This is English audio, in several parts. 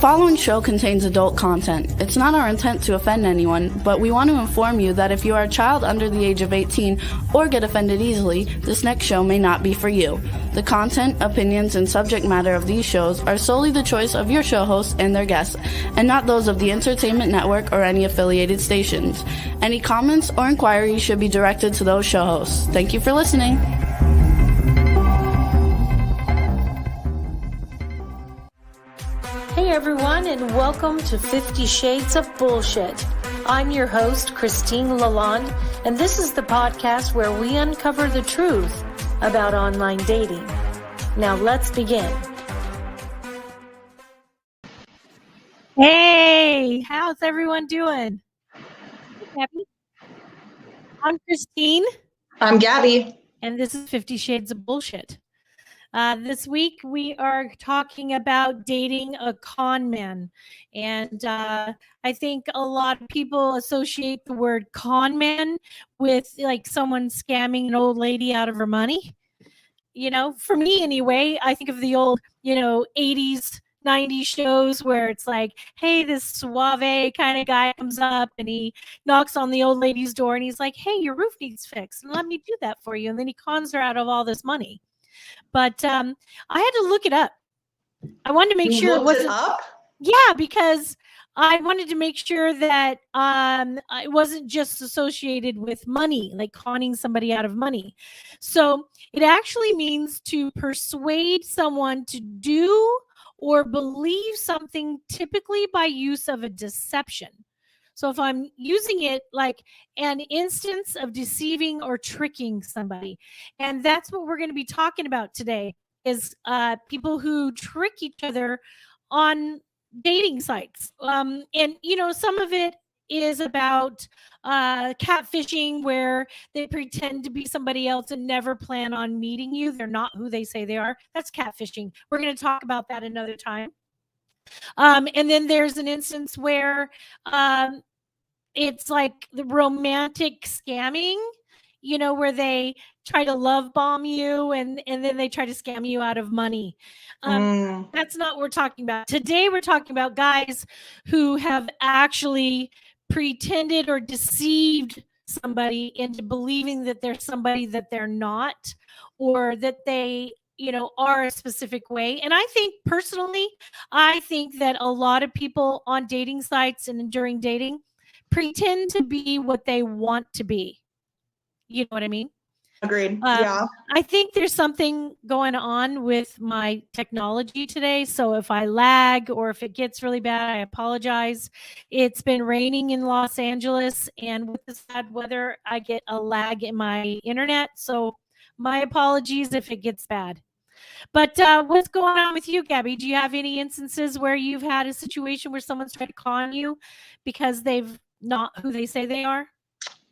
following show contains adult content. It's not our intent to offend anyone, but we want to inform you that if you are a child under the age of 18 or get offended easily, this next show may not be for you. The content, opinions, and subject matter of these shows are solely the choice of your show hosts and their guests, and not those of the Entertainment Network or any affiliated stations. Any comments or inquiries should be directed to those show hosts. Thank you for listening. Hey everyone, and welcome to 50 Shades of Bullshit. I'm your host, Christine Lalonde, and this is the podcast where we uncover the truth about online dating. Now let's begin. Hey, how's everyone doing? Happy? I'm Christine. I'm Gabby. And this is 50 Shades of Bullshit. This week, we are talking about dating a con man. And I think a lot of people associate the word con man with like someone scamming an old lady out of her money. You know, for me anyway, I think of the old, 80s, 90s shows where it's like, hey, this suave kind of guy comes up and he knocks on the old lady's door and he's like, hey, your roof needs fixed and let me do that for you. And then he cons her out of all this money. But I had to look it up. I wanted to make sure it wasn't up. Yeah, because I wanted to make sure that it wasn't just associated with money, like conning somebody out of money. So it actually means to persuade someone to do or believe something, typically by use of a deception. So if I'm using it like an instance of deceiving or tricking somebody, and that's what we're going to be talking about today is people who trick each other on dating sites. And, some of it is about catfishing where they pretend to be somebody else and never plan on meeting you. They're not who they say they are. That's catfishing. We're going to talk about that another time. And then there's an instance where it's like the romantic scamming, where they try to love bomb you and then they try to scam you out of money. That's not what we're talking about. Today, we're talking about guys who have actually pretended or deceived somebody into believing that they're somebody that they're not, or that they are a specific way. And I think personally, that a lot of people on dating sites and during dating pretend to be what they want to be. You know what I mean? Agreed. Yeah. I think there's something going on with my technology today. So if I lag or if it gets really bad, I apologize. It's been raining in Los Angeles, and with this bad weather, I get a lag in my internet. So my apologies if it gets bad. But what's going on with you, Gabby? Do you have any instances where you've had a situation where someone's tried to con you because they've not who they say they are?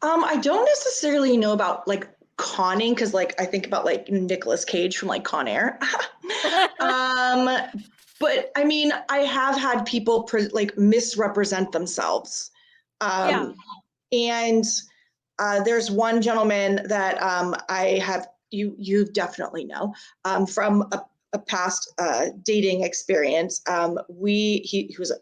I don't necessarily know about like conning, because like I think about like Nicolas Cage from like Con Air. But I mean, I have had people misrepresent themselves. And there's one gentleman that I have you definitely know from a past dating experience. He was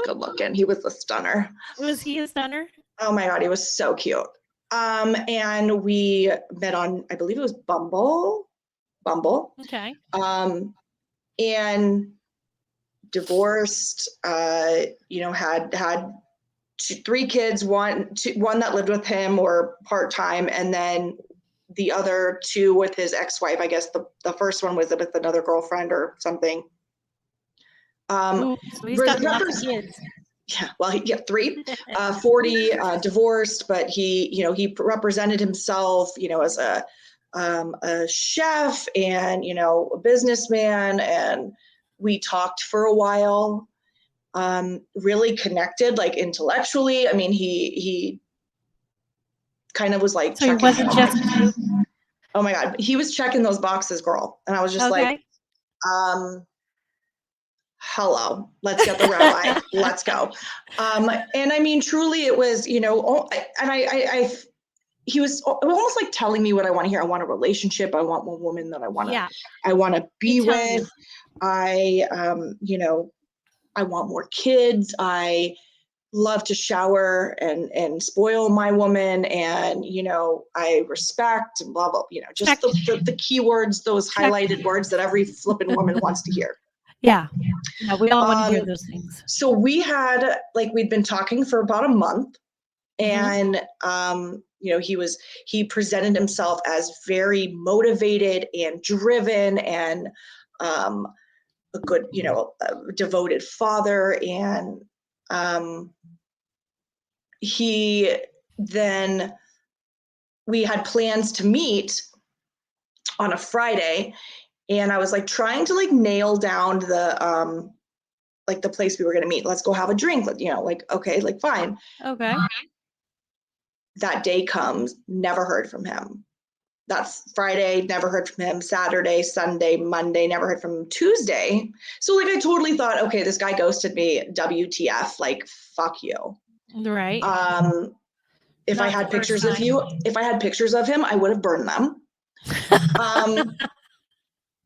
good looking. He was a stunner. Was he a stunner? Oh my God, he was so cute. And we met on, I believe it was Bumble. Okay. And divorced, had 3 kids, one that lived with him or part-time, and then the other 2 with his ex-wife. I guess the first one was with another girlfriend or something. So he's got lots of kids. Yeah, well, he 3, 40, divorced, but he represented himself, as a chef and, a businessman. And we talked for a while, really connected, like intellectually. I mean, he kind of was like, so he wasn't just, oh my God, he was checking those boxes, girl. And I was just like, hello, let's get the rabbi. Let's go. And I mean, truly it was, and he was almost like telling me what I want to hear. I want a relationship. I want one woman that I want to be with. I, I want more kids. I love to shower and spoil my woman. And, I respect and blah, blah, just the keywords, those highlighted words that every flippin' woman wants to hear. Yeah. Yeah. We all want to hear those things. So we'd been talking for about a month. And, he presented himself as very motivated and driven and a good, a devoted father. And we had plans to meet on a Friday. And I was like trying to nail down the place we were going to meet. Let's go have a drink. Okay, fine. Okay. That day comes, never heard from him. That's Friday, never heard from him. Saturday, Sunday, Monday, never heard from him. Tuesday. So I totally thought, okay, this guy ghosted me. WTF, fuck you. Right. If I had pictures of him, I would have burned them.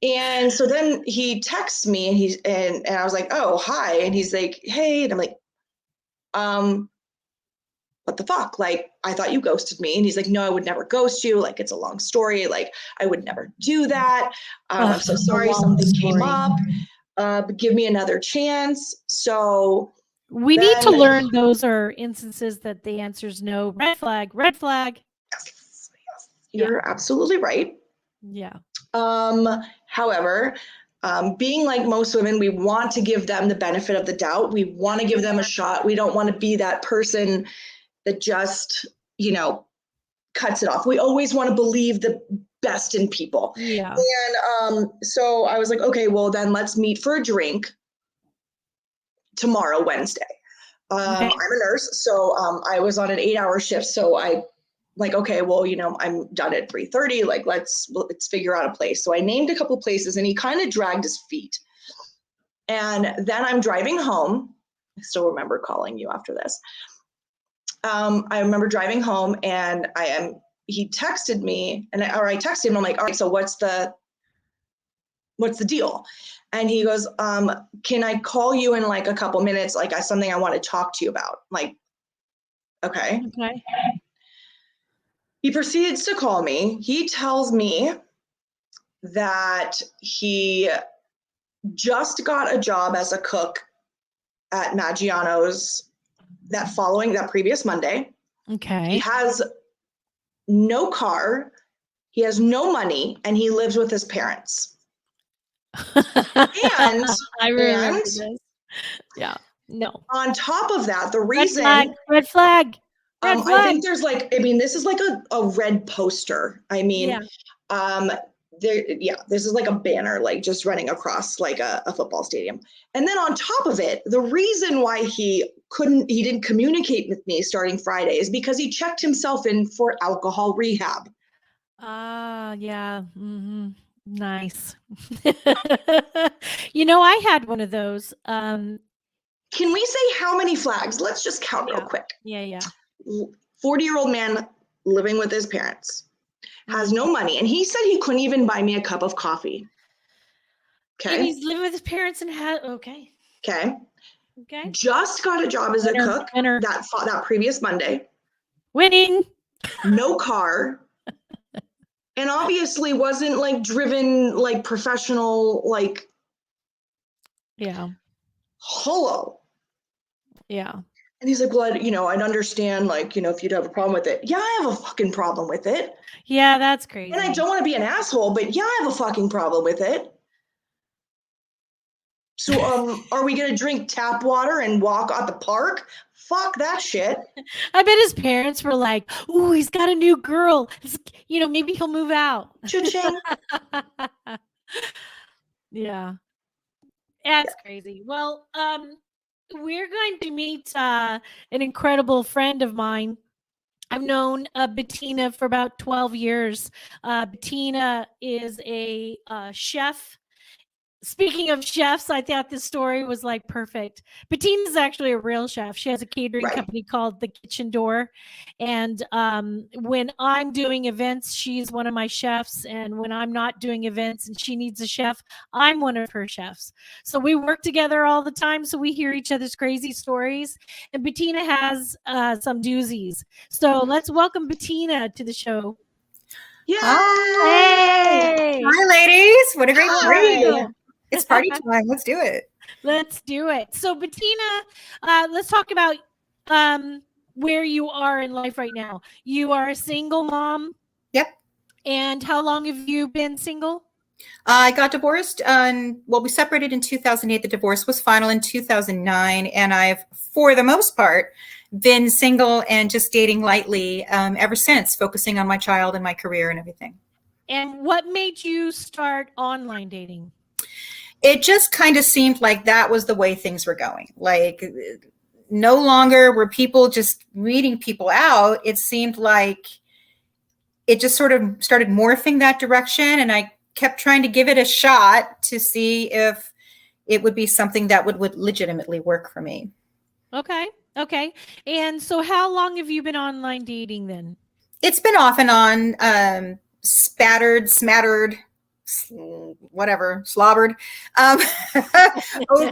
And so then he texts me and I was like, oh, hi. And he's like, hey. And I'm like, what the fuck? I thought you ghosted me. And he's like, no, I would never ghost you. It's a long story. I would never do that. I'm so sorry. Something came up. But give me another chance. So we need to learn those are instances that the answer is no. Red flag, red flag. Yes. You're absolutely right. Yeah. However, being like most women, we want to give them the benefit of the doubt. We want to give them a shot. We don't want to be that person that just, cuts it off. We always want to believe the best in people. Yeah. And so I was like, okay, well then let's meet for a drink tomorrow, Wednesday. I'm a nurse, so I was on an 8-hour shift. So I okay, well, I'm done at 3:30. Let's figure out a place. So I named a couple places and he kind of dragged his feet. And then I'm driving home. I still remember calling you after this. I remember driving home and he texted me I texted him. I'm like, all right, so what's the deal? And he goes, can I call you in a couple minutes? Something I want to talk to you about. Okay. Okay. He proceeds to call me. He tells me that he just got a job as a cook at Maggiano's that previous Monday. Okay. He has no car, he has no money, and he lives with his parents. And I remember this. Yeah. No. On top of that, the reason red flag. I think there's this is a red poster. This is a banner just running across a football stadium. And then on top of it, the reason why he didn't communicate with me starting Friday is because he checked himself in for alcohol rehab. Yeah. Mm-hmm. Nice. I had one of those. Can we say how many flags? Let's just count real quick. Yeah. 40-year-old man living with his parents. Has no money, and he said he couldn't even buy me a cup of coffee. Okay. And he's living with his parents and okay. Just got a job as a cook that previous Monday. Winning. No car. And obviously wasn't driven professional Yeah. Hello. Yeah. And he's like, well, I'd understand, if you'd have a problem with it. Yeah, I have a fucking problem with it. Yeah, that's crazy. And I don't want to be an asshole, but yeah, I have a fucking problem with it. So, are we going to drink tap water and walk at the park? Fuck that shit. I bet his parents were like, ooh, he's got a new girl. Maybe he'll move out. Cha-ching. Yeah. That's crazy. Well, we're going to meet an incredible friend of mine. I've known Bettina for about 12 years. Bettina is a chef Speaking of chefs, I thought this story was like perfect. Bettina's actually a real chef. She has a catering Right. company called The Kitchen Door. And when I'm doing events, she's one of my chefs. And when I'm not doing events and she needs a chef, I'm one of her chefs. So we work together all the time. So we hear each other's crazy stories. And Bettina has some doozies. So let's welcome Bettina to the show. Yay! Hey! Hi, ladies. What a great Hi. party. It's party time. Let's do it. Let's do it. So, Bettina, let's talk about where you are in life right now. You are a single mom. Yep. And how long have you been single? I got divorced. We separated in 2008. The divorce was final in 2009. And I've, for the most part, been single and just dating lightly ever since, focusing on my child and my career and everything. And what made you start online dating? It just kind of seemed like that was the way things were going. Like no longer were people just reading people out. It seemed like it just sort of started morphing that direction. And I kept trying to give it a shot to see if it would be something that would legitimately work for me. Okay. And so how long have you been online dating then? It's been off and on, smattered, whatever, slobbered over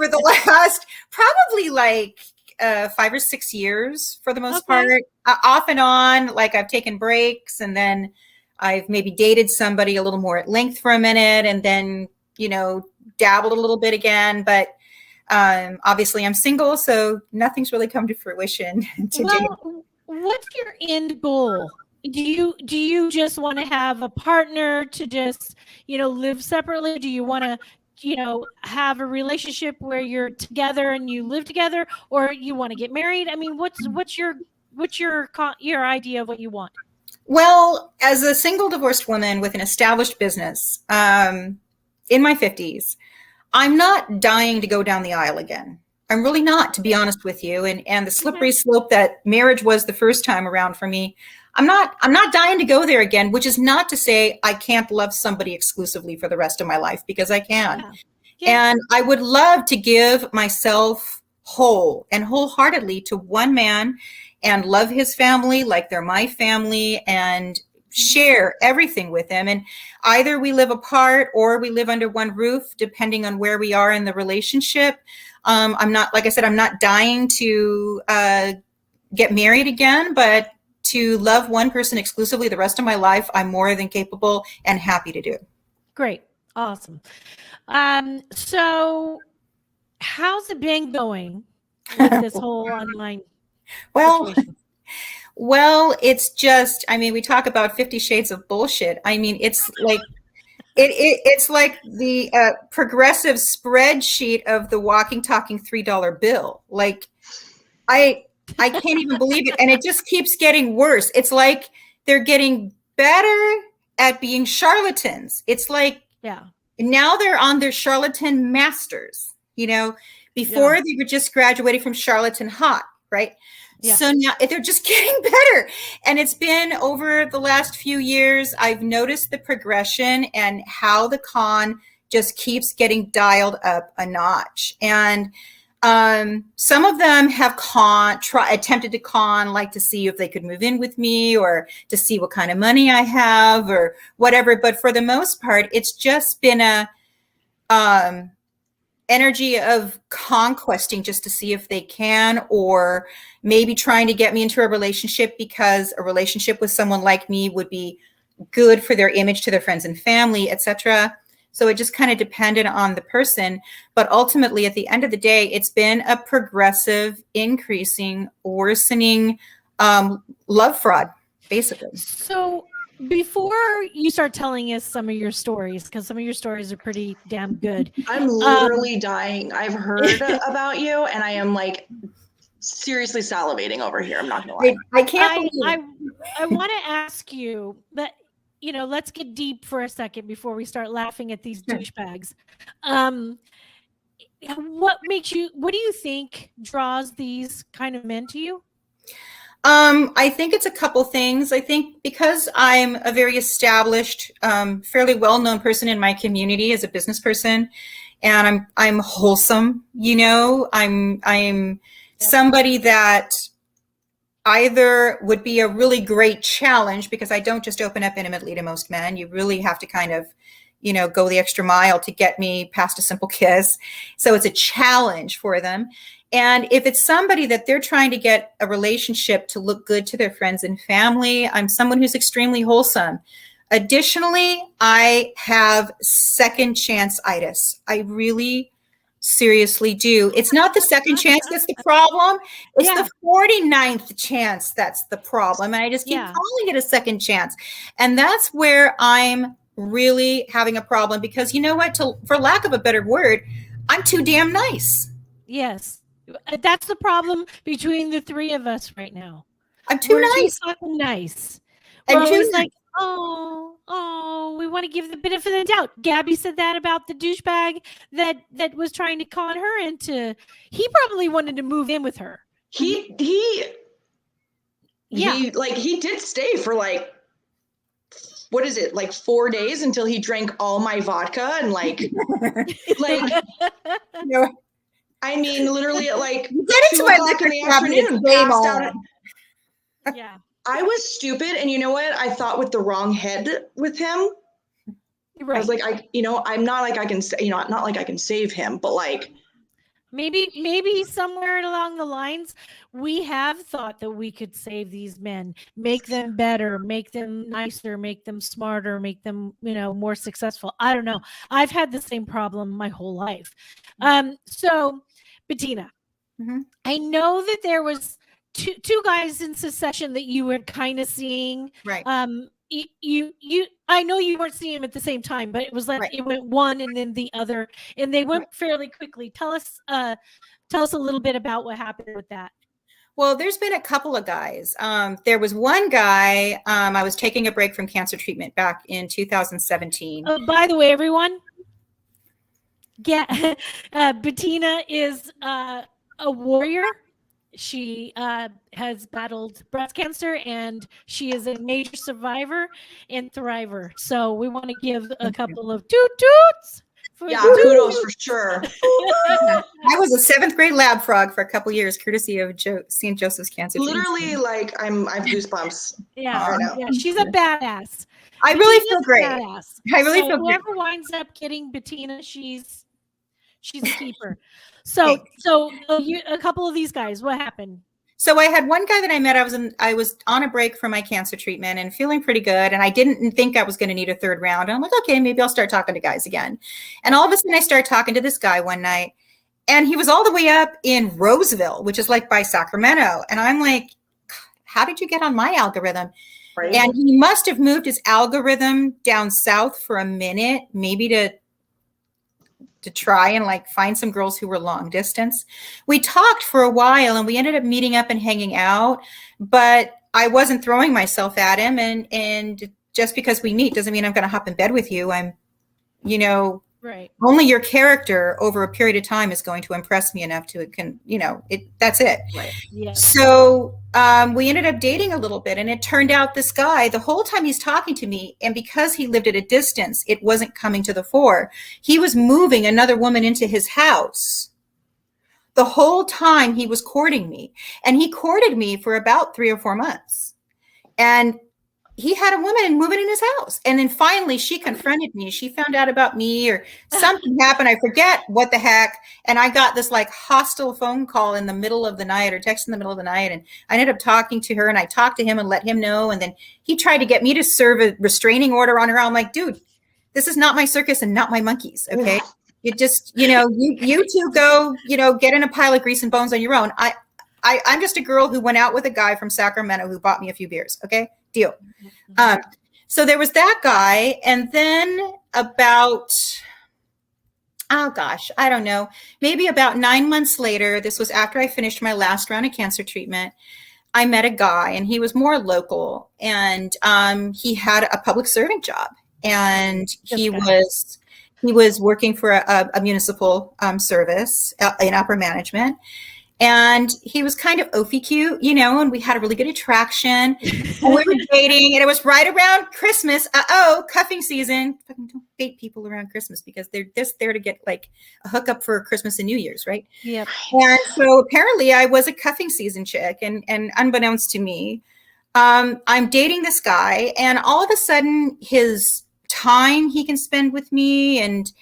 the last probably like 5 or 6 years for the most part. Off and on, like I've taken breaks and then I've maybe dated somebody a little more at length for a minute and then, dabbled a little bit again. But obviously I'm single, so nothing's really come to fruition to date. What's your end goal? Do you just want to have a partner to just, live separately? Do you want to, have a relationship where you're together and you live together, or you want to get married? I mean, what's your idea of what you want? Well, as a single divorced woman with an established business, in my 50s, I'm not dying to go down the aisle again. I'm really not, to be honest with you. And the slippery slope that marriage was the first time around for me, I'm not dying to go there again, which is not to say I can't love somebody exclusively for the rest of my life, because I can. Yeah. And I would love to give myself whole and wholeheartedly to one man and love his family like they're my family and share everything with them. And either we live apart or we live under one roof, depending on where we are in the relationship. I'm not, like I said, I'm not dying to get married again, but to love one person exclusively the rest of my life, I'm more than capable and happy to do. Great. Awesome. So how's it been going with this whole online situation? Well, it's just, we talk about 50 shades of bullshit. It's like, it's like the progressive spreadsheet of the walking, talking $3 bill. Like, I can't even believe it. And it just keeps getting worse. It's like they're getting better at being charlatans. It's like, now they're on their charlatan masters, before they were just graduating from charlatan hot, right? Yeah. So now they're just getting better. And it's been over the last few years, I've noticed the progression and how the con just keeps getting dialed up a notch. And some of them have attempted to con, like to see if they could move in with me or to see what kind of money I have or whatever. But for the most part, it's just been a energy of conquesting just to see if they can, or maybe trying to get me into a relationship because a relationship with someone like me would be good for their image to their friends and family, etc. So it just kind of depended on the person. But ultimately, at the end of the day, it's been a progressive, increasing, worsening love fraud, basically. So before you start telling us some of your stories, because some of your stories are pretty damn good. I'm literally dying. I've heard about you, and I am like seriously salivating over here. I'm not gonna lie. I can't believe I want to ask you that, let's get deep for a second before we start laughing at these douchebags. What do you think draws these kind of men to you? I think it's a couple things. I think because I'm a very established, fairly well-known person in my community as a business person, and I'm wholesome, you know. I'm somebody that either would be a really great challenge, because I don't just open up intimately to most men. You really have to kind of, you know, go the extra mile to get me past a simple kiss. So it's a challenge for them. And if it's somebody that they're trying to get a relationship to look good to their friends and family, I'm someone who's extremely wholesome. Additionally, I have second chance itis. I really seriously do. It's not the second chance that's the problem. It's the 49th chance that's the problem. And I just keep calling it a second chance. And that's where I'm really having a problem, because you know what, for lack of a better word, I'm too damn nice. Yes. That's the problem between the three of us right now. I'm too nice. Too fucking nice. And We're always like, we want to give the benefit of the doubt. Gabby said that about the douchebag that was trying to con her into. He probably wanted to move in with her. He did stay for like, what is it, like 4 days, until he drank all my vodka and like No. I mean, literally at like get into my liquor in the afternoon, game passed on. out. Yeah. I was stupid, and you know what? I thought with the wrong head with him. Right. I was like, I'm not like I can, not like I can save him, but like maybe somewhere along the lines, we have thought that we could save these men, make them better, make them nicer, make them smarter, make them, more successful. I don't know. I've had the same problem my whole life. So Bettina, I know that there was two guys in succession that you were kind of seeing. Right. You I know you weren't seeing them at the same time, but it was like it went one and then the other, and they went fairly quickly. Tell us a little bit about what happened with that. Well, there's been a couple of guys. There was one guy, I was taking a break from cancer treatment back in 2017. Oh, by the way, everyone, Bettina is a warrior. She has battled breast cancer, and she is a major survivor and thriver. So we want to give a couple of toots. Kudos for sure. I was a 7th grade lab frog for a couple years, courtesy of St. Joseph's Cancer. Literally, like I have goosebumps. Yeah, she's a badass. I really feel great. Badass. I really feel great. Whoever winds up getting Bettina, she's a keeper. So a couple of these guys, what happened? So I had one guy that I met. I was on a break from my cancer treatment and feeling pretty good. And I didn't think I was going to need a third round. And I'm like, okay, maybe I'll start talking to guys again. And all of a sudden I started talking to this guy one night, and he was all the way up in Roseville, which is like by Sacramento. And I'm like, how did you get on my algorithm? Right. And he must have moved his algorithm down south for a minute, maybe to try and like find some girls who were long distance. We talked for a while and we ended up meeting up and hanging out, but I wasn't throwing myself at him. And just because we meet doesn't mean I'm going to hop in bed with you. I'm, right. Only your character over a period of time is going to impress me enough to that's it. Right. Yeah. So we ended up dating a little bit, and it turned out this guy, the whole time he's talking to me, and because he lived at a distance, it wasn't coming to the fore. He was moving another woman into his house the whole time he was courting me. And he courted me for about 3 or 4 months. And he had a woman moving in his house. And then finally she confronted me. She found out about me, or something happened. I forget what the heck. And I got this like hostile phone call in the middle of the night, or text in the middle of the night. And I ended up talking to her, and I talked to him and let him know. And then he tried to get me to serve a restraining order on her. I'm like, dude, this is not my circus and not my monkeys. Okay. You just, you two go, get in a pile of grease and bones on your own. I'm just a girl who went out with a guy from Sacramento who bought me a few beers. Okay. Deal. So there was that guy. And then about, I don't know, maybe about 9 months later, this was after I finished my last round of cancer treatment, I met a guy, and he was more local, and he had a public servant job, and he was working for a municipal service in upper management. And he was kind of oafy cute, you know, and we had a really good attraction. And we were dating, and it was right around Christmas. Cuffing season. Fucking don't date people around Christmas because they're just there to get like a hookup for Christmas and New Year's, right? Yep. And so apparently I was a cuffing season chick, and unbeknownst to me, I'm dating this guy, and all of a sudden his time he can spend with me and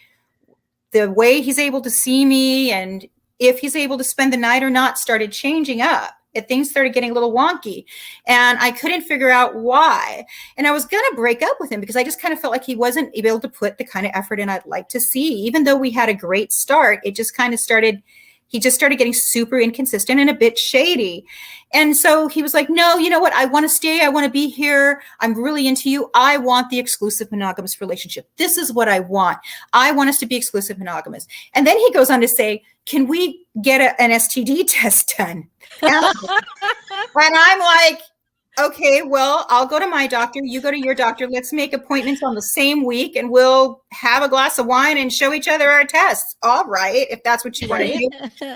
the way he's able to see me and if he's able to spend the night or not started changing up. Things started getting a little wonky, and I couldn't figure out why. And I was going to break up with him because I just kind of felt like he wasn't able to put the kind of effort in I'd like to see. Even though we had a great start, it just kind of started, he just started getting super inconsistent and a bit shady. And so he was like, no, you know what? I want to stay. I want to be here. I'm really into you. I want the exclusive monogamous relationship. This is what I want. I want us to be exclusive monogamous. And then he goes on to say, can we get an STD test done? And I'm like, okay, well, I'll go to my doctor. You go to your doctor. Let's make appointments on the same week and we'll have a glass of wine and show each other our tests. All right, if that's what you want to do.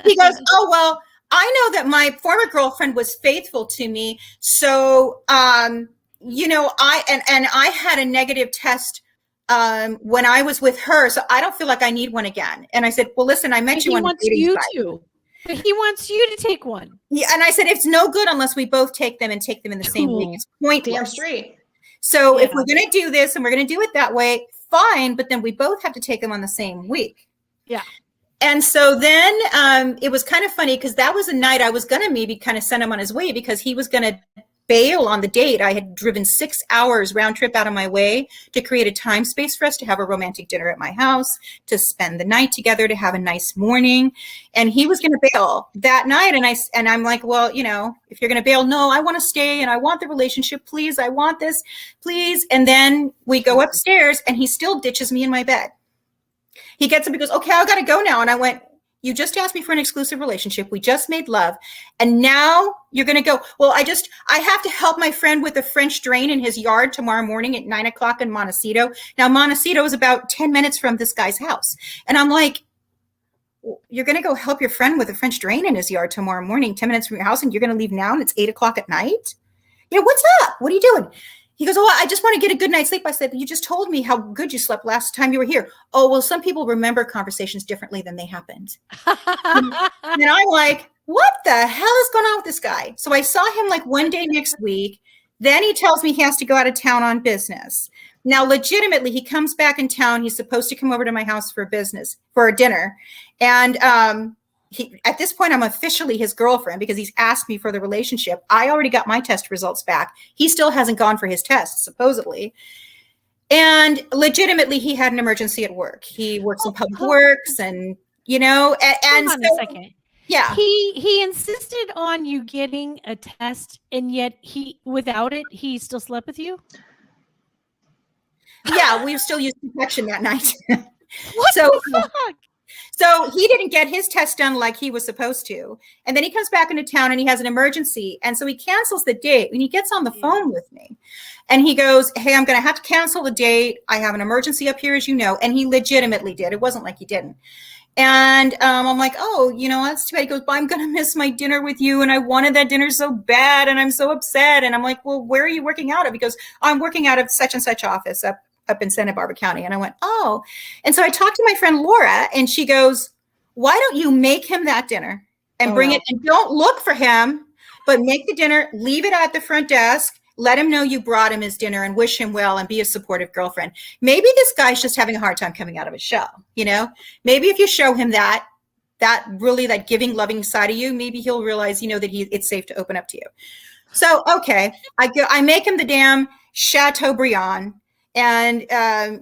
He goes, oh, well, I know that my former girlfriend was faithful to me. So, you know, I had a negative test when I was with her. So I don't feel like I need one again. And I said, well, listen, I met you on a dating site. He wants you to take one. Yeah, and I said, it's no good unless we both take them and take them in the same week. It's pointless. Damn straight. So if we're going to do this and we're going to do it that way, fine. But then we both have to take them on the same week. Yeah. And so then it was kind of funny because that was a night I was going to maybe kind of send him on his way because he was going to bail on the date. I had driven 6 hours round trip out of my way to create a time space for us to have a romantic dinner at my house, to spend the night together, to have a nice morning. And he was going to bail that night. And I'm like, well, you know, if you're going to bail, no, I want to stay and I want the relationship, please. I want this, please. And then we go upstairs and he still ditches me in my bed. He gets up and goes, okay, I got to go now. And I went, you just asked me for an exclusive relationship. We just made love. And now you're going to go, well, I have to help my friend with a French drain in his yard tomorrow morning at 9 o'clock in Montecito. Now, Montecito is about 10 minutes from this guy's house. And I'm like, you're going to go help your friend with a French drain in his yard tomorrow morning, 10 minutes from your house, and you're going to leave now and it's 8 o'clock at night? You know, what's up? What are you doing? He goes, oh, I just want to get a good night's sleep. I said, you just told me how good you slept last time you were here. Oh, well, some people remember conversations differently than they happened. And I'm like, what the hell is going on with this guy? So I saw him like one day next week. Then he tells me he has to go out of town on business. Now, legitimately, he comes back in town. He's supposed to come over to my house for a dinner. And at this point, I'm officially his girlfriend because he's asked me for the relationship. I already got my test results back. He still hasn't gone for his tests, supposedly. And legitimately, he had an emergency at work. He works in public works and, you know, and hold on a second. Yeah. He insisted on you getting a test, and yet without it, he still slept with you? Yeah, we still used protection that night. What the fuck? So he didn't get his test done like he was supposed to. And then he comes back into town and he has an emergency. And so he cancels the date and he gets on the phone with me. And he goes, hey, I'm going to have to cancel the date. I have an emergency up here, as you know. And he legitimately did. It wasn't like he didn't. And I'm like, oh, you know, that's too bad. He goes, but I'm going to miss my dinner with you. And I wanted that dinner so bad. And I'm so upset. And I'm like, well, where are you working out of? He goes, I'm working out of such and such office up in Santa Barbara County. And I went, oh. And so I talked to my friend Laura and she goes, why don't you make him that dinner and bring it and don't look for him, but make the dinner, leave it at the front desk, let him know you brought him his dinner and wish him well and be a supportive girlfriend. Maybe this guy's just having a hard time coming out of his shell. You know, maybe if you show him that giving, loving side of you, maybe he'll realize, you know, that it's safe to open up to you. So, okay. I make him the damn Chateaubriand. And,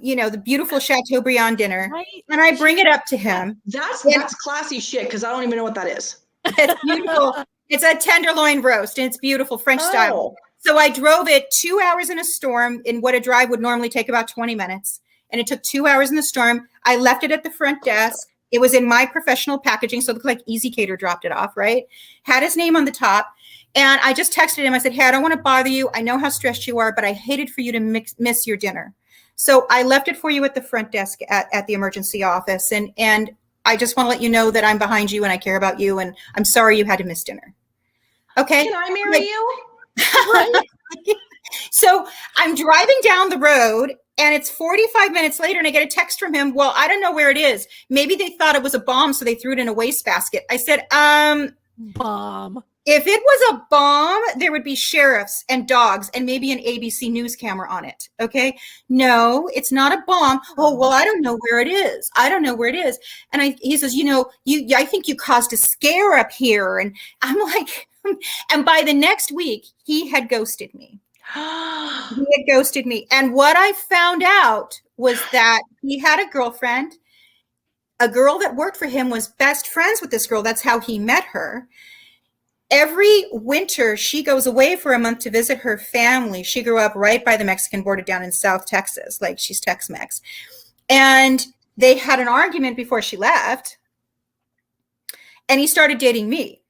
you know, the beautiful Chateaubriand dinner. Right. And I bring it up to him. That's classy shit because I don't even know what that is. It's beautiful. It's a tenderloin roast and it's beautiful French style. So I drove it 2 hours in a storm in what a drive would normally take about 20 minutes. And it took 2 hours in the storm. I left it at the front desk. It was in my professional packaging. So it looked like Easy Cater dropped it off, right? Had his name on the top. And I just texted him. I said, hey, I don't want to bother you. I know how stressed you are, but I hated for you to miss your dinner. So I left it for you at the front desk at the emergency office. And I just want to let you know that I'm behind you and I care about you, and I'm sorry you had to miss dinner. Okay. Can I marry you? Right. So I'm driving down the road and it's 45 minutes later and I get a text from him. Well, I don't know where it is. Maybe they thought it was a bomb, so they threw it in a wastebasket. I said, Bomb. if it was a bomb, there would be sheriffs and dogs and maybe an ABC News camera on it. Okay. No, it's not a bomb. Oh, well, I don't know where it is. I don't know where it is. And he says, I think you caused a scare up here. And I'm like, and by the next week, he had ghosted me. He had ghosted me. And what I found out was that he had a girlfriend. A girl that worked for him was best friends with this girl. That's how he met her. Every winter, she goes away for a month to visit her family. She grew up right by the Mexican border down in South Texas, like she's Tex-Mex. And they had an argument before she left. And he started dating me.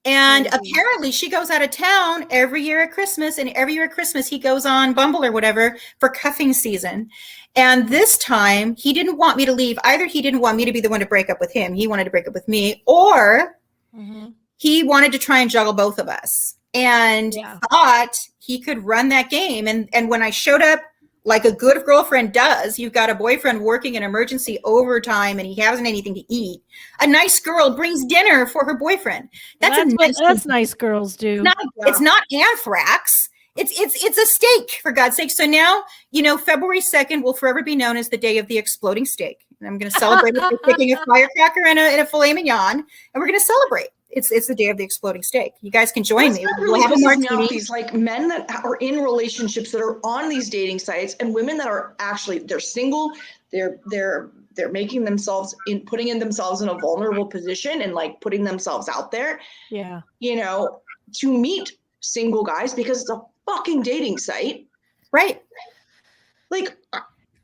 And apparently she goes out of town every year at Christmas. And every year at Christmas, he goes on Bumble or whatever for cuffing season. And this time, he didn't want me to leave. Either he didn't want me to be the one to break up with him. He wanted to break up with me. Or he wanted to try and juggle both of us and thought he could run that game. And when I showed up, like a good girlfriend does, you've got a boyfriend working an emergency overtime and he hasn't anything to eat. A nice girl brings dinner for her boyfriend. That's nice girls do. It's not anthrax. It's a steak, for God's sake. So now, February 2nd will forever be known as the day of the exploding steak. And I'm going to celebrate it by taking a firecracker and a filet mignon, and we're going to celebrate. It's the day of the exploding steak. You guys can join me. We'll have a martini. These like men that are in relationships that are on these dating sites, and women that are actually they're single. They're making themselves putting themselves in a vulnerable position and like putting themselves out there. Yeah. To meet single guys because it's a fucking dating site. Right. Like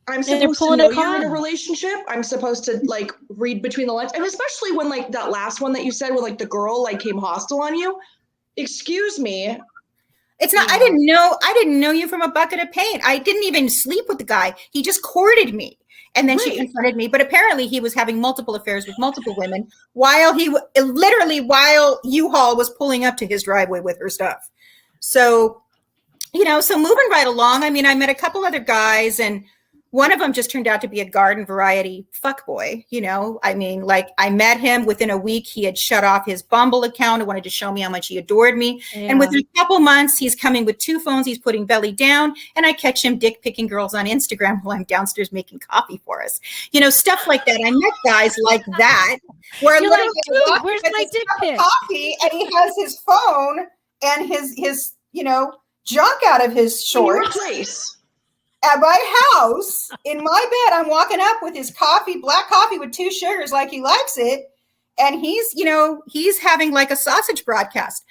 I'm supposed to know you're in a relationship. I'm supposed to like read between the lines. And especially when like that last one that you said where like the girl like came hostile on you. Excuse me. It's not, I didn't know you from a bucket of paint. I didn't even sleep with the guy. He just courted me. And then she confronted me. But apparently he was having multiple affairs with multiple women while U-Haul was pulling up to his driveway with her stuff. So, so moving right along, I mean, I met a couple other guys and one of them just turned out to be a garden variety fuckboy. I mean, like I met him within a week. He had shut off his Bumble account and wanted to show me how much he adored me. Yeah. And within a couple months, he's coming with 2 phones. He's putting belly down and I catch him dick picking girls on Instagram while I'm downstairs making coffee for us. Stuff like that. I met guys like that where you're like, dude, where's my dick pic? Coffee and he has his phone and his junk out of his shorts. At my house, in my bed, I'm walking up with his black coffee with 2 sugars like he likes it. And he's having like a sausage broadcast.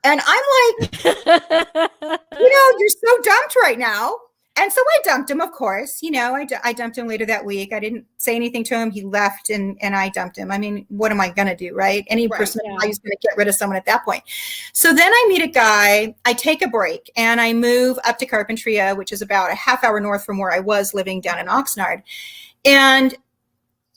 And I'm like, you're so dumped right now. And so I dumped him, of course. I dumped him later that week. I didn't say anything to him. He left and I dumped him. I mean, what am I going to do, right? Any person is going to get rid of someone at that point. So then I meet a guy. I take a break and I move up to Carpentria, which is about a half hour north from where I was living down in Oxnard. And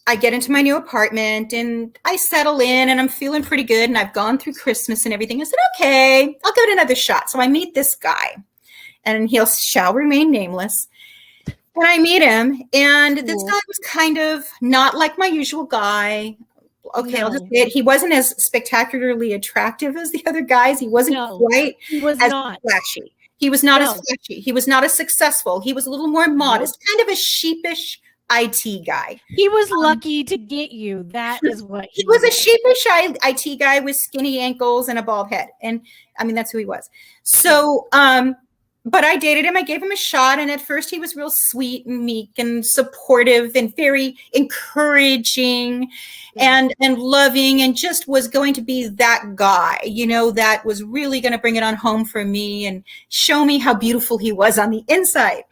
I get into my new apartment and I settle in and I'm feeling pretty good. And I've gone through Christmas and everything. I said, okay, I'll give it another shot. So I meet this guy. And he shall remain nameless. And I meet him, and this guy was kind of not like my usual guy. Okay, I'll just say it. He wasn't as spectacularly attractive as the other guys. He wasn't quite as flashy. He was not as flashy. He was not as successful. He was a little more modest, kind of a sheepish IT guy. He was lucky to get you. That is what he was. A sheepish IT guy with skinny ankles and a bald head. And I mean, that's who he was. So, but I dated him. I gave him a shot. And at first he was real sweet and meek and supportive and very encouraging and loving and just was going to be that guy, that was really going to bring it on home for me and show me how beautiful he was on the inside.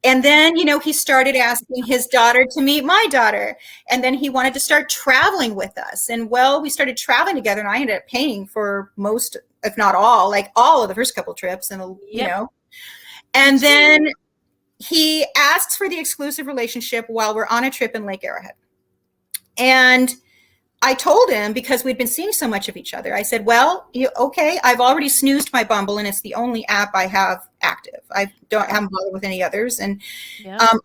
And then, he started asking his daughter to meet my daughter. And then he wanted to start traveling with us. And we started traveling together and I ended up paying for most, if not all, like all of the first couple trips and, and then he asks for the exclusive relationship while we're on a trip in Lake Arrowhead. And I told him, because we'd been seeing so much of each other, I said, well, okay, I've already snoozed my Bumble, and it's the only app I have active. I haven't bothered with any others. And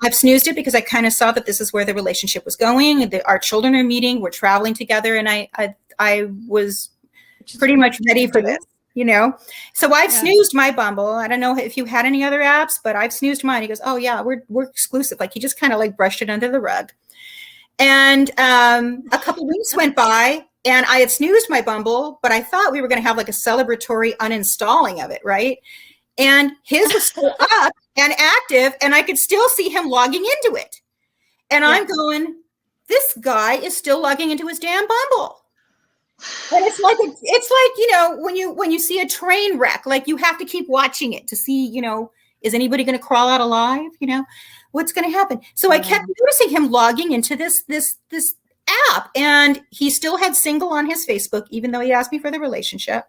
I've snoozed it because I kind of saw that this is where the relationship was going. Our children are meeting, we're traveling together. And I was pretty much ready for this, So I've snoozed my Bumble. I don't know if you had any other apps, but I've snoozed mine. He goes, oh yeah, we're exclusive. Like, he just kind of like brushed it under the rug. And a couple weeks went by, and I had snoozed my Bumble, but I thought we were going to have like a celebratory uninstalling of it, right? And his was still up and active, and I could still see him logging into it. And I'm going, this guy is still logging into his damn Bumble. And it's like when you see a train wreck, like, you have to keep watching it to see, is anybody going to crawl out alive? What's going to happen? So I kept noticing him logging into this app, and he still had single on his Facebook, even though he asked me for the relationship.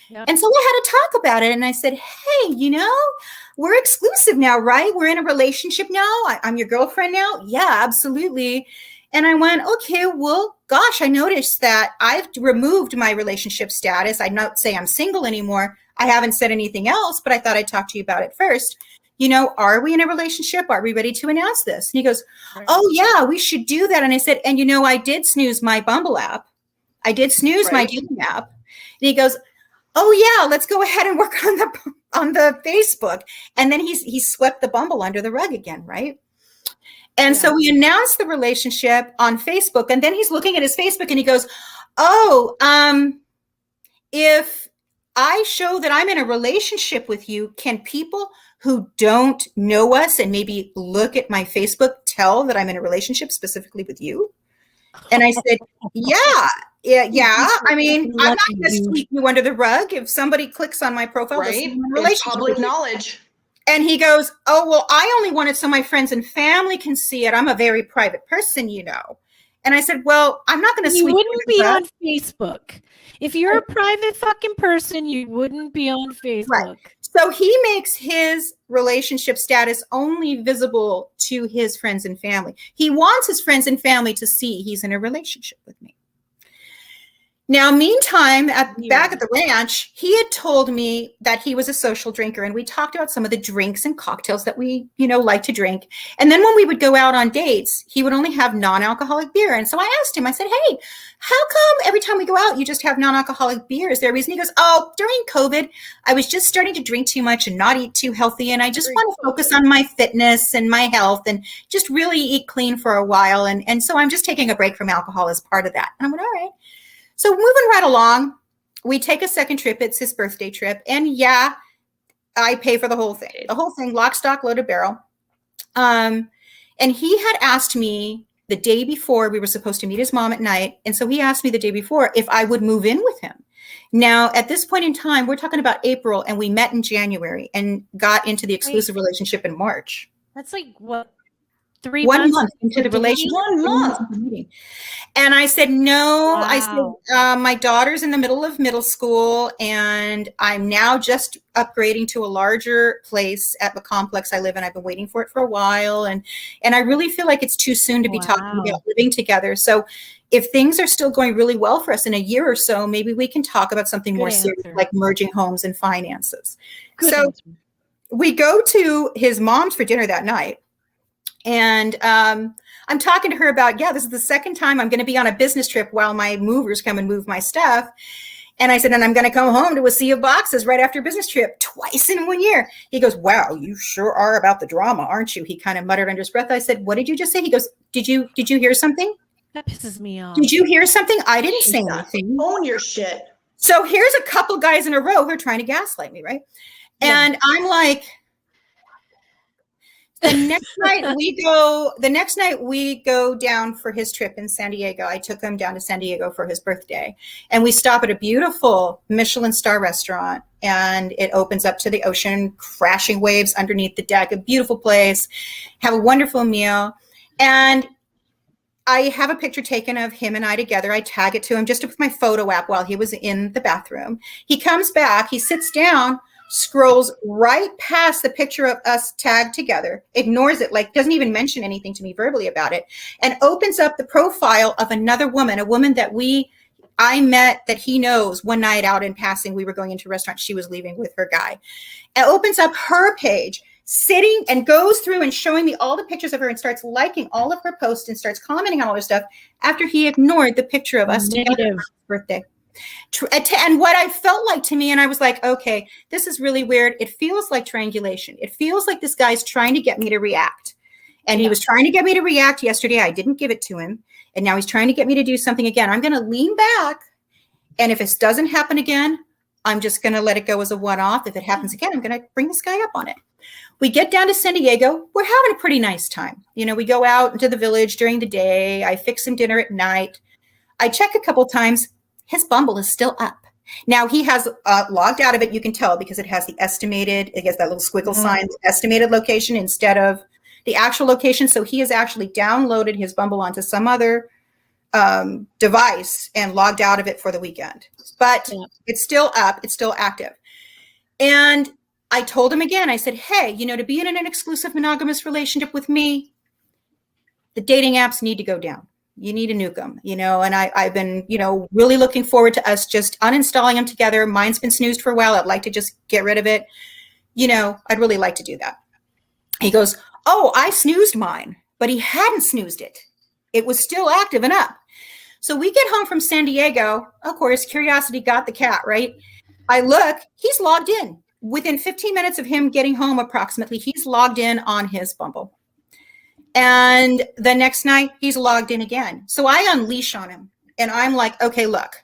Yep. And so I had to talk about it. And I said, hey, we're exclusive now, right? We're in a relationship now. I'm your girlfriend now. Yeah, absolutely. And I went, okay, well, gosh, I noticed that I've removed my relationship status. I'd not say I'm single anymore. I haven't said anything else, but I thought I'd talk to you about it first. Are we in a relationship? Are we ready to announce this? And he goes, oh yeah, we should do that. And I said, and I did snooze my Bumble app. I did snooze my dating app. And he goes, oh yeah, let's go ahead and work on the Facebook. And then he swept the Bumble under the rug again, right? And so we announced the relationship on Facebook, and then he's looking at his Facebook and he goes, oh, if I show that I'm in a relationship with you, can people who don't know us and maybe look at my Facebook tell that I'm in a relationship specifically with you? And I said, yeah. I mean, I'm not going to sweep you under the rug. If somebody clicks on my profile, it's public knowledge. And he goes, oh, well, I only want it so my friends and family can see it. I'm a very private person, And I said, well, I'm not going to sweep you. You wouldn't be on Facebook. If you're a private fucking person, you wouldn't be on Facebook. Right. So he makes his relationship status only visible to his friends and family. He wants his friends and family to see he's in a relationship with me. Now, meantime, back at the ranch, he had told me that he was a social drinker, and we talked about some of the drinks and cocktails that we, like to drink. And then when we would go out on dates, he would only have non-alcoholic beer. And so I asked him, I said, hey, how come every time we go out, you just have non-alcoholic beer? Is there a reason? He goes, oh, during COVID, I was just starting to drink too much and not eat too healthy. And I just want to focus on my fitness and my health and just really eat clean for a while. And so I'm just taking a break from alcohol as part of that. And I went, all right. So moving right along, we take a second trip. It's his birthday trip. And I pay for the whole thing, lock, stock, loaded barrel. And he had asked me the day before, we were supposed to meet his mom at night. And so he asked me the day before if I would move in with him. Now, at this point in time, we're talking about April, and we met in January and got into the exclusive relationship in March. That's like what? 3 1 months month into the relationship. 1 month. And I said, no. Wow. I said, my daughter's in the middle of middle school, and I'm now just upgrading to a larger place at the complex I live in. I've been waiting for it for a while. And I really feel like it's too soon to be talking about living together. So if things are still going really well for us in a year or so, maybe we can talk about something more serious, like merging homes and finances. We go to his mom's for dinner that night. And I'm talking to her about, this is the second time I'm going to be on a business trip while my movers come and move my stuff. And I said, and I'm going to come home to a sea of boxes right after a business trip twice in 1 year. He goes, wow, you sure are about the drama, aren't you? He kind of muttered under his breath. I said, what did you just say? He goes, did you hear something? That pisses me off. Did you hear something? I didn't say anything. Own your shit. So here's a couple guys in a row who are trying to gaslight me, right? And I'm like, the next night we go down for his trip in San Diego. I took him down to San Diego for his birthday, and we stop at a beautiful Michelin star restaurant, and it opens up to the ocean, crashing waves underneath the deck, a beautiful place, have a wonderful meal. And I have a picture taken of him and I together. I tag it to him just with my photo app while he was in the bathroom. He comes back, he sits down scrolls right past the picture of us tagged together, ignores it, like doesn't even mention anything to me verbally about it, and opens up the profile of another woman, a woman that I met, that he knows, one night out in passing. We were going into a restaurant. She was leaving with her guy. And opens up her page, sitting, and goes through and showing me all the pictures of her and starts liking all of her posts and starts commenting on all her stuff after he ignored the picture of us together on his birthday. And what I felt like to me, and I was like, okay, this is really weird. It feels like triangulation. It feels like this guy's trying to get me to react. And he was trying to get me to react yesterday. I didn't give it to him. And now he's trying to get me to do something again. I'm going to lean back. And if it doesn't happen again, I'm just going to let it go as a one-off. If it happens again, I'm going to bring this guy up on it. We get down to San Diego. We're having a pretty nice time. You know, we go out into the village during the day. I fix him dinner at night. I check a couple times. His Bumble is still up. Now he has logged out of it. You can tell because it has the estimated, it gets that little squiggle sign, estimated location instead of the actual location. So he has actually downloaded his Bumble onto some other device and logged out of it for the weekend. But it's still up. It's still active. And I told him again, I said, hey, you know, to be in an exclusive monogamous relationship with me, the dating apps need to go down. You need to nuke them, you know, and I've been, you know, really looking forward to us just uninstalling them together. Mine's been snoozed for a while. I'd like to just get rid of it. You know, I'd really like to do that. He goes, oh, I snoozed mine, but he hadn't snoozed it. It was still active and up. So we get home from San Diego. Of course, curiosity got the cat, right? I look, he's logged in. Within 15 minutes of him getting home approximately, he's logged in on his Bumble. And the next night he's logged in again. So I unleash on him and I'm like, okay, look,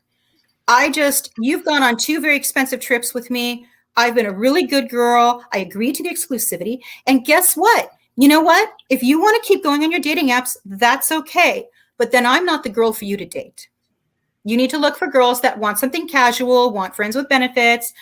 you've gone on 2 very expensive trips with me. I've been a really good girl. I agreed to the exclusivity. And guess what? You know what? If you want to keep going on your dating apps, that's okay. But then I'm not the girl for you to date. You need to look for girls that want something casual, want friends with benefits,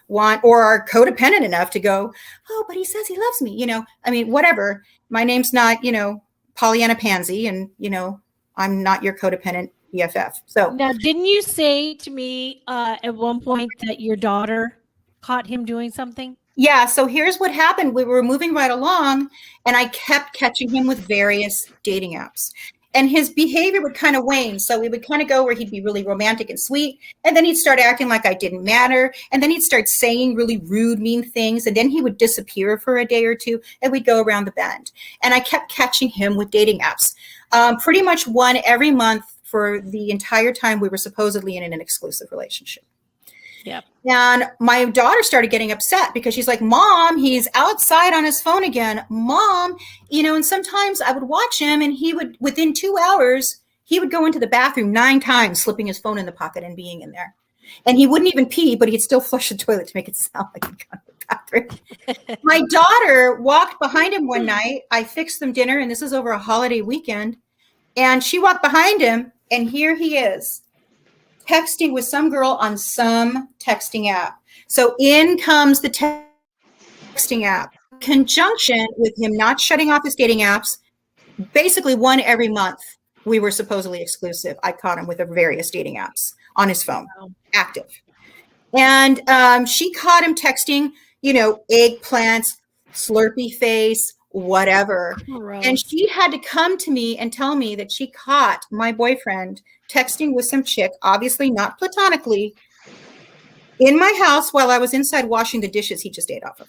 or are codependent enough to go, oh, but he says he loves me. You know, I mean, whatever. My name's not, you know, Pollyanna Pansy, and, you know, I'm not your codependent BFF. So now, didn't you say to me at one point that your daughter caught him doing something? Yeah. So here's what happened. We were moving right along and I kept catching him with various dating apps. And his behavior would kind of wane. So we would kind of go where he'd be really romantic and sweet. And then he'd start acting like I didn't matter. And then he'd start saying really rude, mean things. And then he would disappear for a day or two. And we'd go around the bend. And I kept catching him with dating apps. Pretty much one every month for the entire time we were supposedly in an exclusive relationship. Yep. And my daughter started getting upset because she's like, Mom, he's outside on his phone again. Mom, you know, and sometimes I would watch him and he would, within 2 hours, he would go into the bathroom 9 times, slipping his phone in the pocket and being in there. And he wouldn't even pee, but he'd still flush the toilet to make it sound like he got in the bathroom. My daughter walked behind him one night. I fixed them dinner, and this is over a holiday weekend. And she walked behind him, and here he is, texting with some girl on some texting app. So in comes the texting app, conjunction with him not shutting off his dating apps. Basically, one every month, we were supposedly exclusive. I caught him with various dating apps on his phone, active. And she caught him texting, you know, eggplants, Slurpee face, whatever. Gross. And she had to come to me and tell me that she caught my boyfriend texting with some chick, obviously not platonically, in my house while I was inside washing the dishes he just ate off of.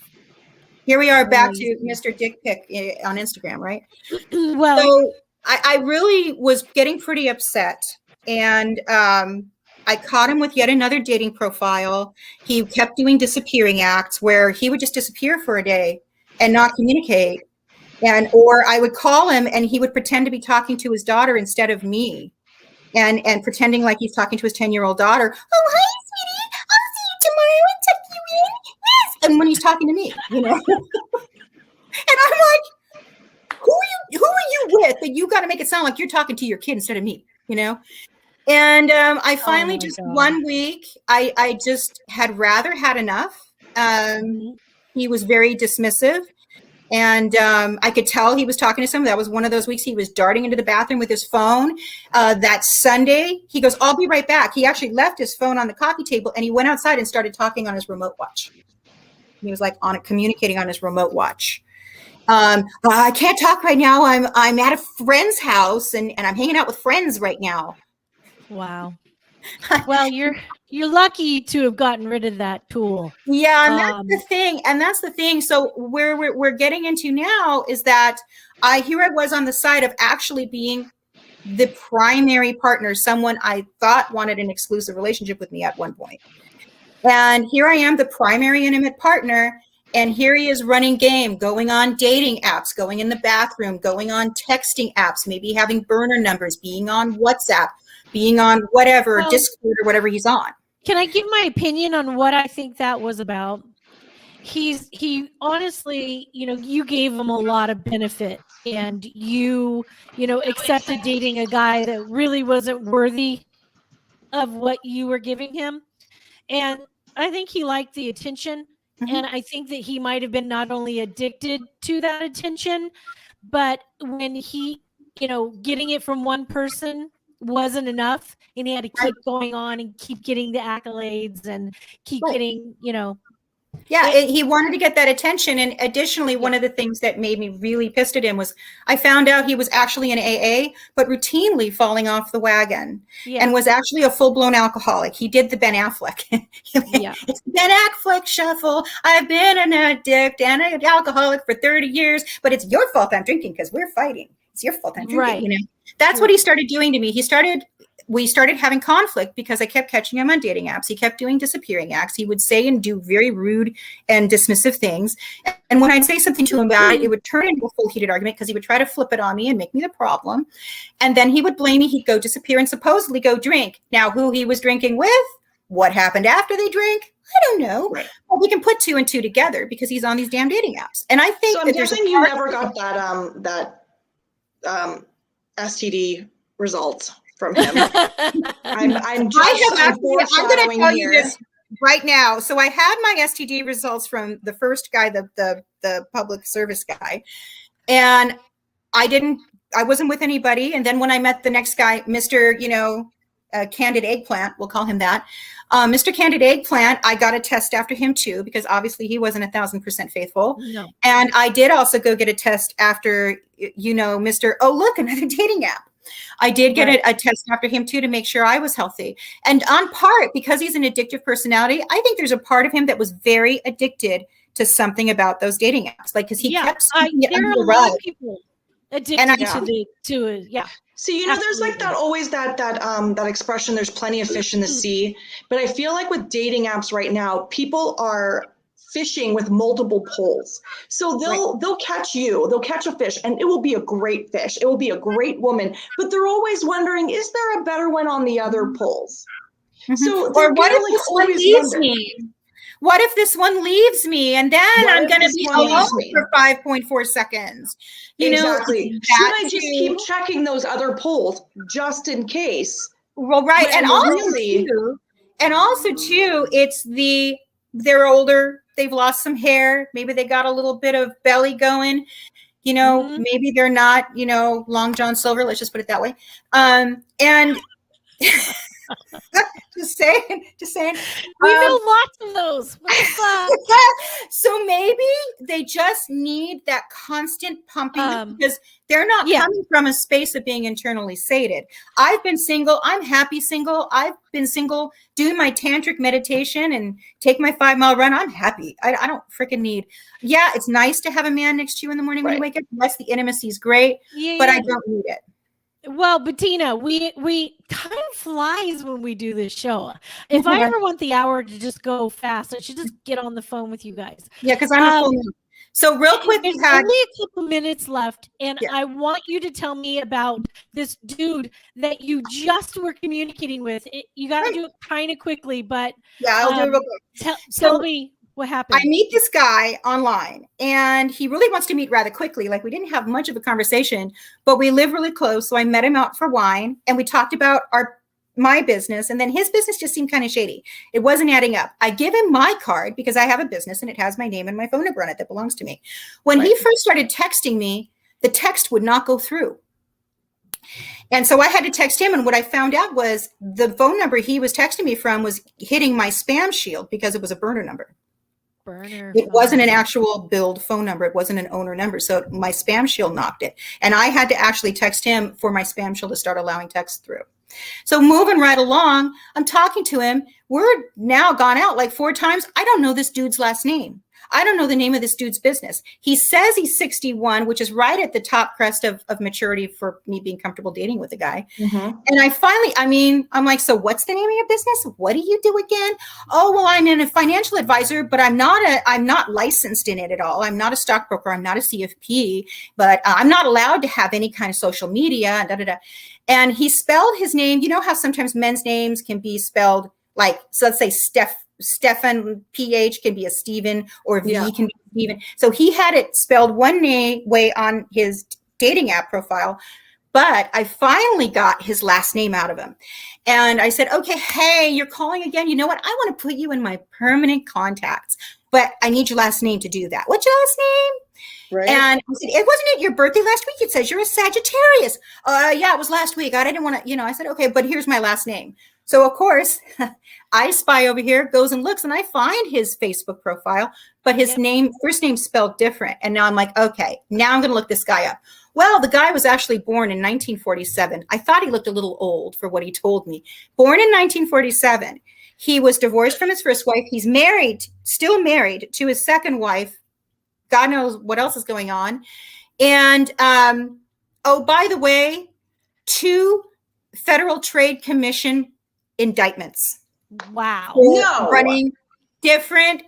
Here we are back to Mr. Dick Pic on Instagram, right? Well, so I really was getting pretty upset. And I caught him with yet another dating profile. He kept doing disappearing acts where he would just disappear for a day and not communicate. Or I would call him and he would pretend to be talking to his daughter instead of me. And pretending like he's talking to his 10-year-old daughter. Oh, hi, sweetie. I'll see you tomorrow and tuck you in. Yes. And when he's talking to me, you know. And I'm like, who are you with that you got to make it sound like you're talking to your kid instead of me, you know? And I finally one week, I just had rather had enough. He was very dismissive. And I could tell he was talking to someone. That was one of those weeks he was darting into the bathroom with his phone. That Sunday, he goes, I'll be right back. He actually left his phone on the coffee table and he went outside and started talking on his remote watch. He was like on communicating on his remote watch. I can't talk right now. I'm at a friend's house and I'm hanging out with friends right now. Wow. Well, you're lucky to have gotten rid of that tool. Yeah, and that's the thing. So where we're getting into now is that I was on the side of actually being the primary partner, someone I thought wanted an exclusive relationship with me at one point. And here I am, the primary intimate partner, and here he is running game, going on dating apps, going in the bathroom, going on texting apps, maybe having burner numbers, being on WhatsApp, being on whatever, Discord or whatever he's on. Can I give my opinion on what I think that was about? He honestly, you gave him a lot of benefit, and you accepted dating a guy that really wasn't worthy of what you were giving him. And I think he liked the attention. Mm-hmm. And I think that he might have been not only addicted to that attention, but when he, getting it from one person wasn't enough, and he had to keep going on and keep getting the accolades and keep getting, Yeah, he wanted to get that attention. And additionally, one of the things that made me really pissed at him was I found out he was actually in AA, but routinely falling off the wagon and was actually a full-blown alcoholic. He did the Ben Affleck. It's the Ben Affleck shuffle. I've been an addict and an alcoholic for 30 years, but it's your fault I'm drinking because we're fighting. It's your fault I'm drinking. Right. That's what he started doing to me. We started having conflict because I kept catching him on dating apps. He kept doing disappearing acts. He would say and do very rude and dismissive things. And when I'd say something to him about it, it would turn into a full heated argument because he would try to flip it on me and make me the problem. And then he would blame me. He'd go disappear and supposedly go drink. Now, who he was drinking with, what happened after they drank, I don't know. Right. But we can put two and two together because he's on these damn dating apps. And I think so I'm guessing you never got that STD results from him. I'm going to tell you this right now. So I had my STD results from the first guy, the public service guy, and I wasn't with anybody. And then when I met the next guy, Mr. Candid Eggplant, we'll call him that. Mr. Candid Eggplant, I got a test after him too, because obviously he wasn't 1,000% faithful. No. And I did also go get a test after, Mr. Oh, look, another dating app. I did get a test after him too to make sure I was healthy. And on part, because he's an addictive personality, I think there's a part of him that was very addicted to something about those dating apps. Like, because he kept there are a lot of people addicted to it. Yeah. See, there's like that expression, there's plenty of fish in the sea. But I feel like with dating apps right now, people are fishing with multiple poles. So they'll catch they'll catch a fish, and it will be a great fish. It will be a great woman, but they're always wondering, is there a better one on the other poles? Mm-hmm. So or what if this one leaves me? What if this one leaves me, and then I'm going to be alone for 5.4 seconds? Exactly. Should I just keep checking those other poles just in case? Well, right. And also too, it's they're older. They've lost some hair. Maybe they got a little bit of belly going. Maybe they're not, Long John Silver. Let's just put it that way. And just saying. We know lots of those. What the fuck? So maybe they just need that constant pumping because they're not coming from a space of being internally sated. I've been single. I'm happy single. I've been single doing my tantric meditation and take my 5-mile run. I'm happy. I don't freaking need. Yeah, it's nice to have a man next to you in the morning when you wake up. Yes, the intimacy is great, but I don't need it. Well, Bettina, we time flies when we do this show. If I ever want the hour to just go fast, I should just get on the phone with you guys. Yeah, because I'm a full moon. So real quick, there's only a couple minutes left, and I want you to tell me about this dude that you just were communicating with. You got to do it kind of quickly, but I'll do it real quick. Tell me what happened. I meet this guy online, and he really wants to meet rather quickly. Like, we didn't have much of a conversation, but we live really close. So I met him out for wine, and we talked about my business, and then his business just seemed kind of shady. It wasn't adding up. I give him my card because I have a business and it has my name and my phone number on it that belongs to me. When he first started texting me, the text would not go through. And so I had to text him. And what I found out was the phone number he was texting me from was hitting my spam shield because it was a burner number. burner. It wasn't an actual billed phone number. It wasn't an owner number. So my spam shield knocked it. And I had to actually text him for my spam shield to start allowing texts through. So moving right along, I'm talking to him. We're now gone out like 4 times. I don't know this dude's last name. I don't know the name of this dude's business. He says he's 61, which is right at the top crest of maturity for me being comfortable dating with a guy. Mm-hmm. And I'm like, so what's the name of your business? What do you do again? Oh, well, I'm a financial advisor, but I'm not licensed in it at all. I'm not a stockbroker. I'm not a CFP, but I'm not allowed to have any kind of social media. And he spelled his name. You know how sometimes men's names can be spelled like, so let's say Stefan, PH can be a Stephen, or V can be Stephen. So he had it spelled one way on his dating app profile, but I finally got his last name out of him. And I said, okay, hey, you're calling again. You know what? I want to put you in my permanent contacts, but I need your last name to do that. What's your last name? Right. And I said, wasn't it your birthday last week? It says you're a Sagittarius. Yeah, it was last week. I didn't want to, I said, okay, but here's my last name. So of course, I spy over here, goes and looks, and I find his Facebook profile, but his first name spelled different. And now I'm like, okay, now I'm going to look this guy up. Well, the guy was actually born in 1947. I thought he looked a little old for what he told me. Born in 1947. He was divorced from his first wife. He's still married to his second wife. God knows what else is going on. And, by the way, 2 Federal Trade Commission indictments. Wow. No. Running different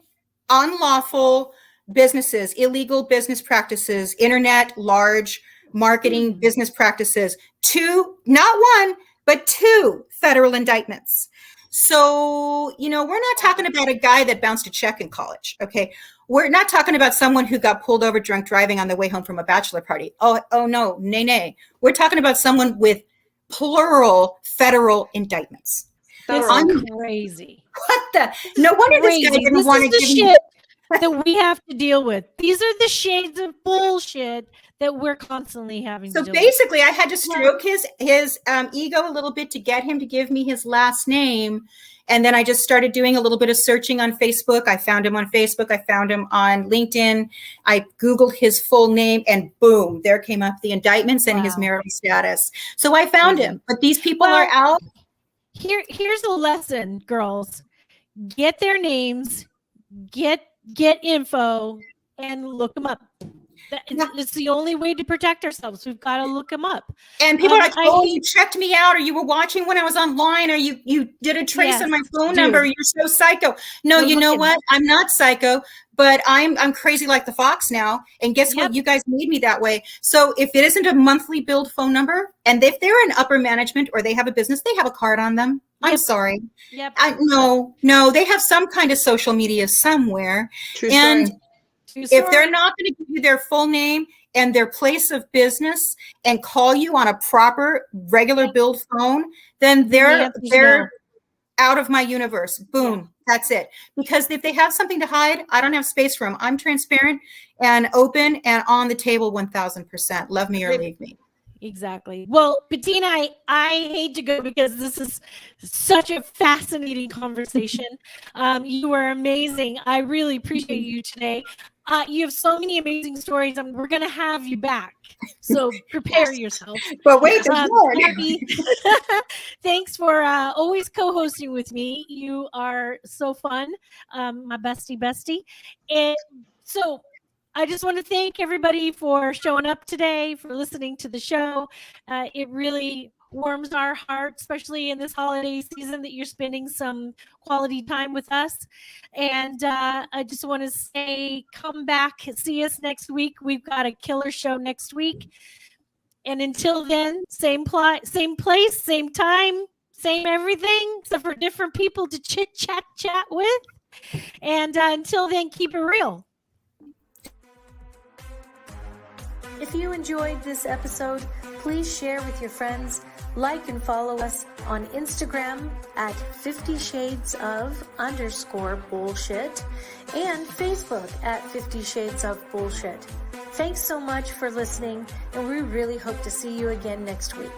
unlawful businesses, illegal business practices, internet, large marketing business practices. 2, not 1, but 2 federal indictments. So, we're not talking about a guy that bounced a check in college. Okay. We're not talking about someone who got pulled over drunk driving on the way home from a bachelor party. Oh no, nay. We're talking about someone with plural federal indictments. That's crazy. What the? No wonder this guy didn't want to give shit that we have to deal with. These are the shades of bullshit that we're constantly having to deal with. So basically, I had to stroke his ego a little bit to get him to give me his last name. And then I just started doing a little bit of searching on Facebook. I found him on Facebook. I found him on LinkedIn. I Googled his full name, and boom, there came up the indictments and his marital status. So I found him. But these people are out. Here's a lesson, girls. Get their names, get info, and look them up. It's the only way to protect ourselves. We've got to look them up. And people are like, oh, you checked me out, or you were watching when I was online, or you did a trace on my phone number. You're so psycho. No, you know what? I'm not psycho, but I'm crazy like the fox now. And guess what? You guys made me that way. So if it isn't a monthly billed phone number, and if they're in upper management or they have a business, they have a card on them. I'm sorry. Yep. No, they have some kind of social media somewhere. True and story. If they're not going to give you their full name and their place of business and call you on a proper regular billed phone, then they're out of my universe. Boom. That's it. Because if they have something to hide, I don't have space for them. I'm transparent and open and on the table 1000%. Love me or leave me. Exactly. Well, Bettina, I hate to go because this is such a fascinating conversation. You were amazing. I really appreciate you today. You have so many amazing stories, and we're going to have you back. So prepare yourself. But wait, there's more. Thanks for always co-hosting with me. You are so fun, my bestie. And so I just want to thank everybody for showing up today, for listening to the show. It really warms our heart, especially in this holiday season, that you're spending some quality time with us. And I just want to say, come back, see us next week. We've got a killer show next week. And until then, same place, same time, same everything, except for different people to chat with. And until then, keep it real. If you enjoyed this episode, please share with your friends, like and follow us on Instagram at 50 Shades of _bullshit and Facebook at 50 Shades of Bullshit. Thanks so much for listening, and we really hope to see you again next week.